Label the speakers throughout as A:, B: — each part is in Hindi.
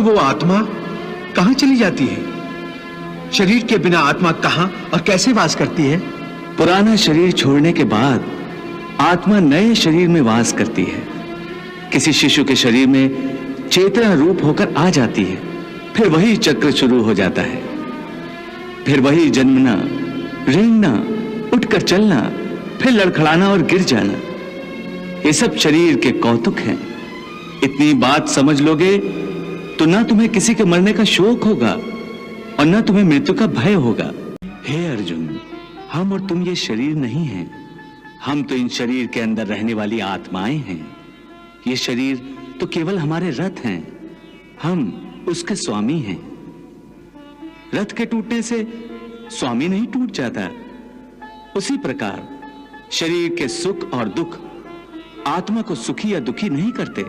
A: परंतु वो आत्मा कहां चली जाती है? शरीर के बिना आत्मा कहां और कैसे वास करती है?
B: पुराना शरीर छोड़ने के बाद आत्मा नए शरीर में वास करती है। किसी शिशु के शरीर में चेतना रूप होकर आ जाती है, फिर वही चक्र शुरू हो जाता है। फिर वही जन्मना, रेंगना, उठकर चलना, फिर लड़खड़ाना और गिर जाना। ये सब शरीर के कौतुक हैं। इतनी बात समझ लोगे तो ना तुम्हें किसी के मरने का शोक होगा और ना तुम्हें मृत्यु का भय होगा। हे अर्जुन, हम और तुम ये शरीर नहीं हैं। हम तो इन शरीर के अंदर रहने वाली आत्माएं हैं। ये शरीर तो केवल हमारे रथ हैं। हम उसके स्वामी हैं। रथ के टूटने से स्वामी नहीं टूट जाता। उसी प्रकार शरीर के सुख और दुख आत्मा को सुखी या दुखी नहीं करते।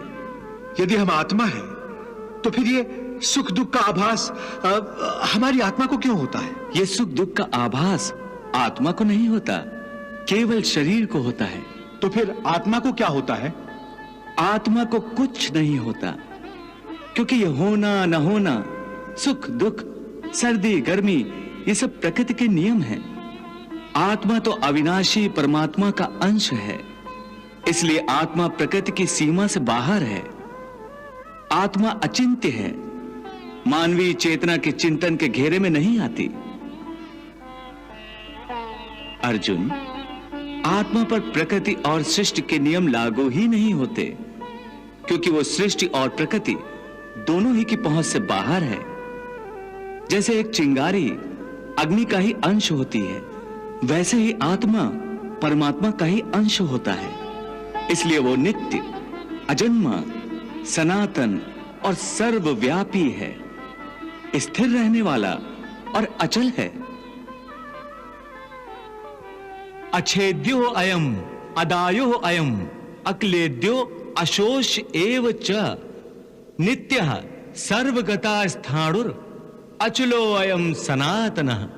A: यदि हम आत्मा हैं, तो फिर ये सुख दुख का आभास हमारी आत्मा को क्यों होता है?
B: ये सुख दुख का आभास आत्मा को नहीं होता, केवल शरीर को होता है।
A: तो फिर आत्मा को क्या होता है?
B: आत्मा को कुछ नहीं होता, क्योंकि ये होना न होना, सुख दुख, सर्दी गर्मी, ये सब प्रकृति के नियम हैं। आत्मा तो अविनाशी परमात्मा का अंश है, इसलिए आत्मा प्रकृति की सीमा से बाहर है। आत्मा अचिंत्य है, मानवीय चेतना के चिंतन के घेरे में नहीं आती। अर्जुन, आत्मा पर प्रकृति और सृष्टि के नियम लागू ही नहीं होते, क्योंकि वो सृष्टि और प्रकृति दोनों ही की पहुंच से बाहर है। जैसे एक चिंगारी अग्नि का ही अंश होती है, वैसे ही आत्मा परमात्मा का ही अंश होता है। इसलिए वो नित्य, अजन्मा, सनातन और सर्वव्यापी है, स्थिर रहने वाला और अचल है।
C: अच्छेद्यो अयम अदायो अयम अक्लेद्यो अशोष एव च नित्यः सर्वगता स्थाणुर अचलो अयम सनातनः।